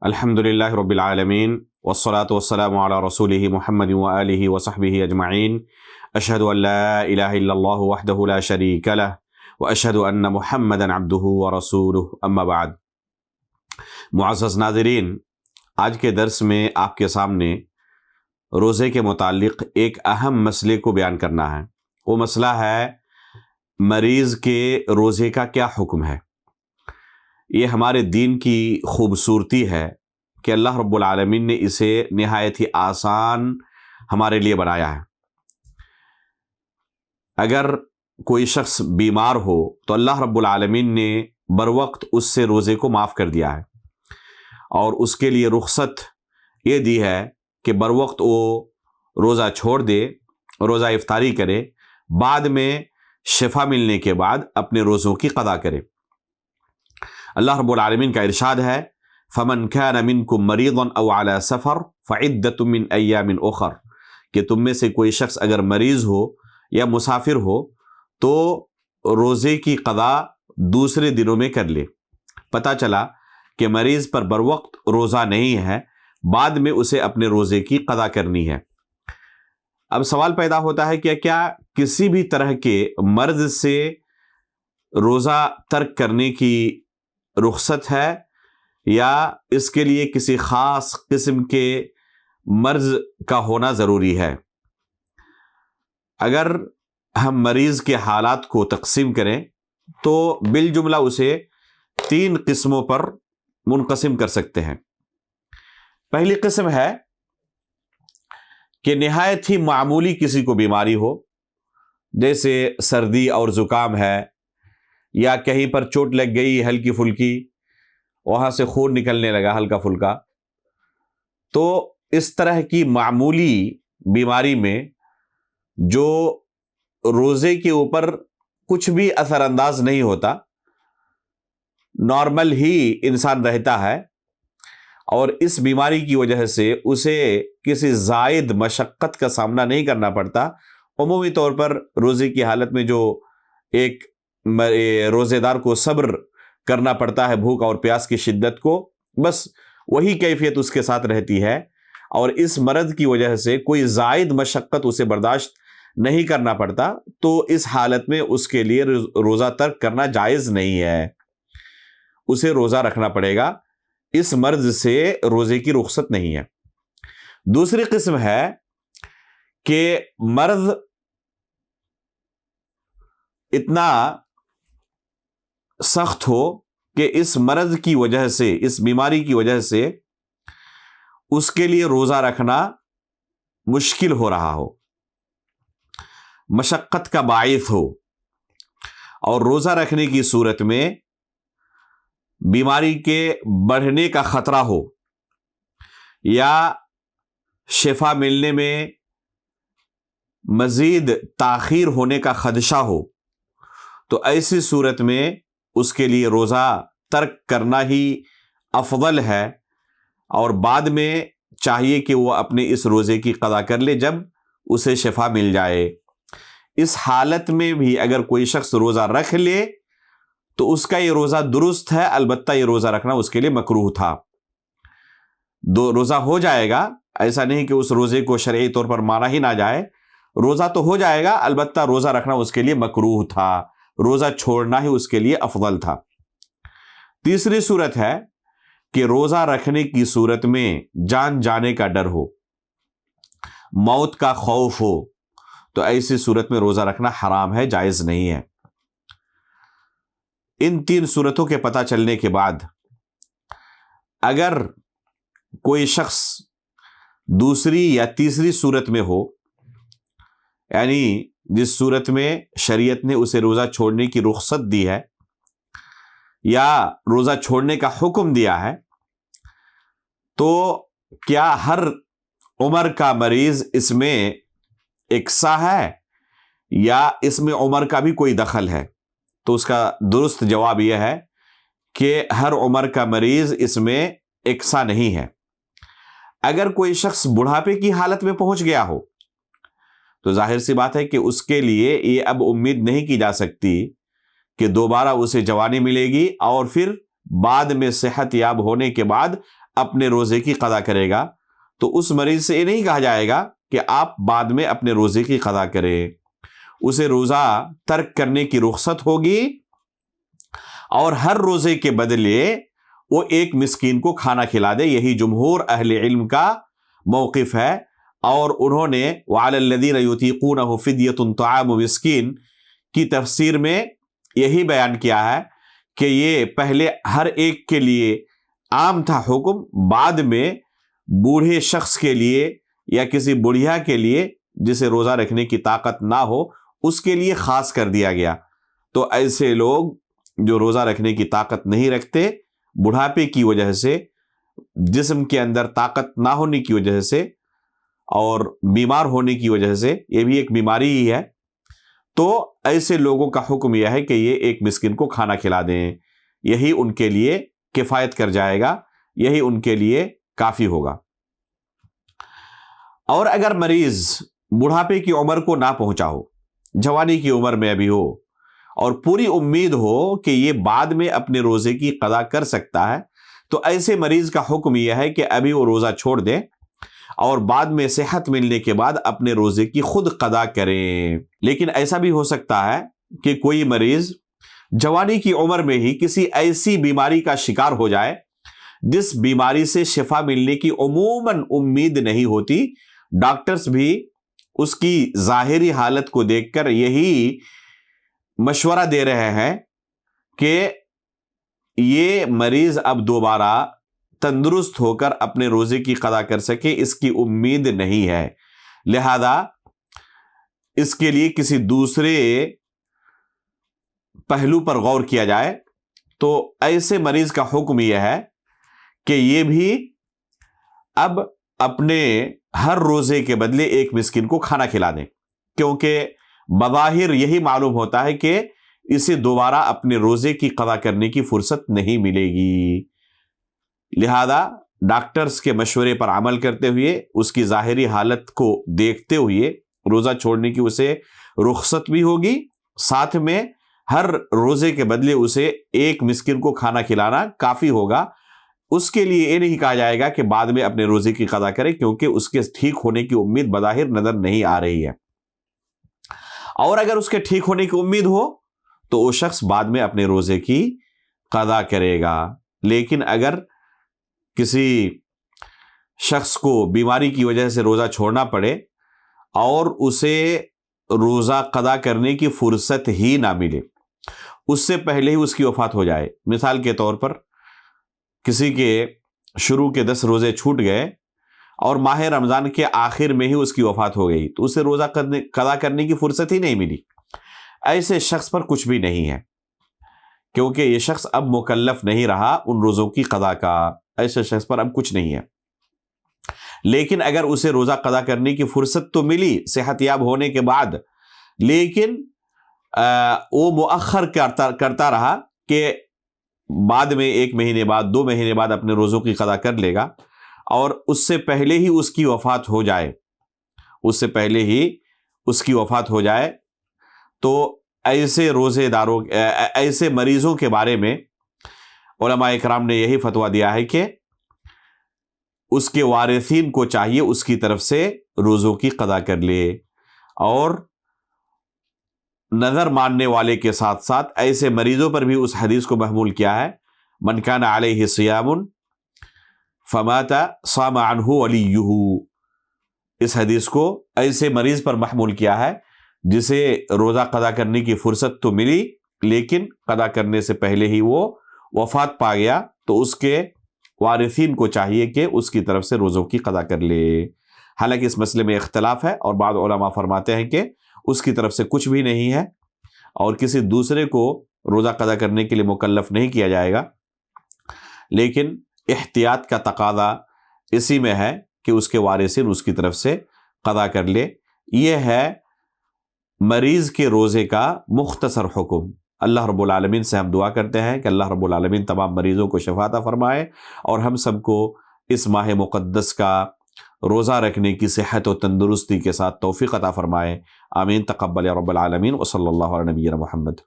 الحمدللہ رب العالمین والصلاة والسلام علی رسولہ محمد وآلہ وصحبہ اجمعین اشہد ان لا الہ الا اللہ وحدہ لا شریک لہ واشہد ان محمدا عبدہ ورسولہ اما بعد۔ معزز ناظرین، آج کے درس میں آپ کے سامنے روزے کے متعلق ایک اہم مسئلے کو بیان کرنا ہے۔ وہ مسئلہ ہے مریض کے روزے کا کیا حکم ہے۔ یہ ہمارے دین کی خوبصورتی ہے کہ اللہ رب العالمین نے اسے نہایت ہی آسان ہمارے لیے بنایا ہے۔ اگر کوئی شخص بیمار ہو تو اللہ رب العالمین نے بروقت اس سے روزے کو معاف کر دیا ہے، اور اس کے لیے رخصت یہ دی ہے کہ بروقت وہ روزہ چھوڑ دے، روزہ افطاری کرے، بعد میں شفا ملنے کے بعد اپنے روزوں کی قضا کرے۔ اللہ رب العالمین کا ارشاد ہے فَمَنْ كَانَ مِنْكُمْ مَرِيضًا أَوْ عَلَى سَفَرٍ فَعِدَّةٌ مِّنْ أَيَّامٍ أُخَرَ، کہ تم میں سے کوئی شخص اگر مریض ہو یا مسافر ہو تو روزے کی قضا دوسرے دنوں میں کر لے۔ پتہ چلا کہ مریض پر بروقت روزہ نہیں ہے، بعد میں اسے اپنے روزے کی قضا کرنی ہے۔ اب سوال پیدا ہوتا ہے کہ کیا کسی بھی طرح کے مرض سے روزہ ترک کرنے کی رخصت ہے، یا اس کے لیے کسی خاص قسم کے مرض کا ہونا ضروری ہے؟ اگر ہم مریض کے حالات کو تقسیم کریں تو بالجملہ اسے 3 قسموں پر منقسم کر سکتے ہیں۔ پہلی قسم ہے کہ نہایت ہی معمولی کسی کو بیماری ہو، جیسے سردی اور زکام ہے، یا کہیں پر چوٹ لگ گئی ہلکی پھلکی، وہاں سے خون نکلنے لگا ہلکا پھلکا، تو اس طرح کی معمولی بیماری میں جو روزے کے اوپر کچھ بھی اثر انداز نہیں ہوتا، نارمل ہی انسان رہتا ہے، اور اس بیماری کی وجہ سے اسے کسی زائد مشقت کا سامنا نہیں کرنا پڑتا۔ عمومی طور پر روزے کی حالت میں جو ایک روزے دار کو صبر کرنا پڑتا ہے بھوک اور پیاس کی شدت کو، بس وہی کیفیت اس کے ساتھ رہتی ہے، اور اس مرض کی وجہ سے کوئی زائد مشقت اسے برداشت نہیں کرنا پڑتا، تو اس حالت میں اس کے لیے روزہ ترک کرنا جائز نہیں ہے، اسے روزہ رکھنا پڑے گا۔ اس مرض سے روزے کی رخصت نہیں ہے۔ دوسری قسم ہے کہ مرض اتنا سخت ہو کہ اس مرض کی وجہ سے، اس بیماری کی وجہ سے اس کے لیے روزہ رکھنا مشکل ہو رہا ہو، مشقت کا باعث ہو، اور روزہ رکھنے کی صورت میں بیماری کے بڑھنے کا خطرہ ہو، یا شفا ملنے میں مزید تاخیر ہونے کا خدشہ ہو، تو ایسی صورت میں اس کے لیے روزہ ترک کرنا ہی افضل ہے، اور بعد میں چاہیے کہ وہ اپنے اس روزے کی قضا کر لے جب اسے شفا مل جائے۔ اس حالت میں بھی اگر کوئی شخص روزہ رکھ لے تو اس کا یہ روزہ درست ہے، البتہ یہ روزہ رکھنا اس کے لیے مکروہ تھا۔ روزہ ہو جائے گا، ایسا نہیں کہ اس روزے کو شرعی طور پر مانا ہی نہ جائے، روزہ تو ہو جائے گا، البتہ روزہ رکھنا اس کے لیے مکروہ تھا، روزہ چھوڑنا ہی اس کے لیے افضل تھا۔ تیسری صورت ہے کہ روزہ رکھنے کی صورت میں جان جانے کا ڈر ہو، موت کا خوف ہو، تو ایسی صورت میں روزہ رکھنا حرام ہے، جائز نہیں ہے۔ ان 3 صورتوں کے پتہ چلنے کے بعد اگر کوئی شخص دوسری یا تیسری صورت میں ہو، یعنی جس صورت میں شریعت نے اسے روزہ چھوڑنے کی رخصت دی ہے یا روزہ چھوڑنے کا حکم دیا ہے، تو کیا ہر عمر کا مریض اس میں یکساں ہے، یا اس میں عمر کا بھی کوئی دخل ہے؟ تو اس کا درست جواب یہ ہے کہ ہر عمر کا مریض اس میں یکساں نہیں ہے۔ اگر کوئی شخص بڑھاپے کی حالت میں پہنچ گیا ہو تو ظاہر سی بات ہے کہ اس کے لیے یہ اب امید نہیں کی جا سکتی کہ دوبارہ اسے جوانی ملے گی، اور پھر بعد میں صحت یاب ہونے کے بعد اپنے روزے کی قضا کرے گا تو اس مریض سے یہ نہیں کہا جائے گا کہ آپ بعد میں اپنے روزے کی قضا کریں، اسے روزہ ترک کرنے کی رخصت ہوگی، اور ہر روزے کے بدلے وہ ایک مسکین کو کھانا کھلا دے۔ یہی جمہور اہل علم کا موقف ہے، اور انہوں نے وعلی الذین یطیقونہ فدیۃ طعام مسکین کی تفسیر میں یہی بیان کیا ہے کہ یہ پہلے ہر ایک کے لیے عام تھا حکم، بعد میں بوڑھے شخص کے لیے یا کسی بڑھیا کے لیے جسے روزہ رکھنے کی طاقت نہ ہو اس کے لیے خاص کر دیا گیا۔ تو ایسے لوگ جو روزہ رکھنے کی طاقت نہیں رکھتے، بڑھاپے کی وجہ سے، جسم کے اندر طاقت نہ ہونے کی وجہ سے اور بیمار ہونے کی وجہ سے، یہ بھی ایک بیماری ہی ہے، تو ایسے لوگوں کا حکم یہ ہے کہ یہ ایک مسکین کو کھانا کھلا دیں، یہی ان کے لیے کفایت کر جائے گا، یہی ان کے لیے کافی ہوگا۔ اور اگر مریض بڑھاپے کی عمر کو نہ پہنچا ہو، جوانی کی عمر میں ابھی ہو، اور پوری امید ہو کہ یہ بعد میں اپنے روزے کی قضا کر سکتا ہے، تو ایسے مریض کا حکم یہ ہے کہ ابھی وہ روزہ چھوڑ دے اور بعد میں صحت ملنے کے بعد اپنے روزے کی خود قضا کریں۔ لیکن ایسا بھی ہو سکتا ہے کہ کوئی مریض جوانی کی عمر میں ہی کسی ایسی بیماری کا شکار ہو جائے جس بیماری سے شفا ملنے کی عموماً امید نہیں ہوتی، ڈاکٹرز بھی اس کی ظاہری حالت کو دیکھ کر یہی مشورہ دے رہے ہیں کہ یہ مریض اب دوبارہ تندرست ہو کر اپنے روزے کی قضا کر سکے اس کی امید نہیں ہے، لہذا اس کے لیے کسی دوسرے پہلو پر غور کیا جائے۔ تو ایسے مریض کا حکم یہ ہے کہ یہ بھی اب اپنے ہر روزے کے بدلے ایک مسکین کو کھانا کھلا دیں، کیونکہ بظاہر یہی معلوم ہوتا ہے کہ اسے دوبارہ اپنے روزے کی قضا کرنے کی فرصت نہیں ملے گی، لہذا ڈاکٹرز کے مشورے پر عمل کرتے ہوئے، اس کی ظاہری حالت کو دیکھتے ہوئے روزہ چھوڑنے کی اسے رخصت بھی ہوگی، ساتھ میں ہر روزے کے بدلے اسے ایک مسکین کو کھانا کھلانا کافی ہوگا۔ اس کے لیے یہ نہیں کہا جائے گا کہ بعد میں اپنے روزے کی قضا کرے، کیونکہ اس کے ٹھیک ہونے کی امید بظاہر نظر نہیں آ رہی ہے، اور اگر اس کے ٹھیک ہونے کی امید ہو تو وہ شخص بعد میں اپنے روزے کی قضا کرے گا۔ لیکن اگر کسی شخص کو بیماری کی وجہ سے روزہ چھوڑنا پڑے اور اسے روزہ قضا کرنے کی فرصت ہی نہ ملے، اس سے پہلے ہی اس کی وفات ہو جائے، مثال کے طور پر کسی کے شروع کے 10 روزے چھوٹ گئے اور ماہ رمضان کے آخر میں ہی اس کی وفات ہو گئی، تو اسے روزہ قضا کرنے کی فرصت ہی نہیں ملی، ایسے شخص پر کچھ بھی نہیں ہے، کیونکہ یہ شخص اب مکلف نہیں رہا ان روزوں کی قضا کا، ایسے شخص پر اب کچھ نہیں ہے۔ لیکن اگر اسے روزہ قضا کرنے کی فرصت تو ملی صحت یاب ہونے کے بعد، لیکن وہ مؤخر کرتا رہا کہ بعد میں 1 مہینے بعد 2 مہینے بعد اپنے روزوں کی قضا کر لے گا، اور اس سے پہلے ہی اس کی وفات ہو جائے، اس سے پہلے ہی اس کی وفات ہو جائے، تو ایسے روزے داروں، ایسے مریضوں کے بارے میں علماء اکرام نے یہی فتویٰ دیا ہے کہ اس کے وارثین کو چاہیے اس کی طرف سے روزوں کی قضا کر لے، اور نظر ماننے والے کے ساتھ ساتھ ایسے مریضوں پر بھی اس حدیث کو محمول کیا ہے، من کان علیہ صیام فمات صام عنہ ولیہ، اس حدیث کو ایسے مریض پر محمول کیا ہے جسے روزہ قضا کرنے کی فرصت تو ملی لیکن قضا کرنے سے پہلے ہی وہ وفات پا گیا، تو اس کے وارثین کو چاہیے کہ اس کی طرف سے روزوں کی قضا کر لے۔ حالانکہ اس مسئلے میں اختلاف ہے، اور بعض علماء فرماتے ہیں کہ اس کی طرف سے کچھ بھی نہیں ہے اور کسی دوسرے کو روزہ قضا کرنے کے لیے مکلف نہیں کیا جائے گا، لیکن احتیاط کا تقاضا اسی میں ہے کہ اس کے وارثین اس کی طرف سے قضا کر لے۔ یہ ہے مریض کے روزے کا مختصر حکم۔ اللہ رب العالمین سے ہم دعا کرتے ہیں کہ اللہ رب العالمین تمام مریضوں کو شفا عطا فرمائے، اور ہم سب کو اس ماہ مقدس کا روزہ رکھنے کی صحت و تندرستی کے ساتھ توفیق عطا فرمائے۔ آمین، تقبل یا رب العالمین، وصلی اللہ علی نبینا محمد۔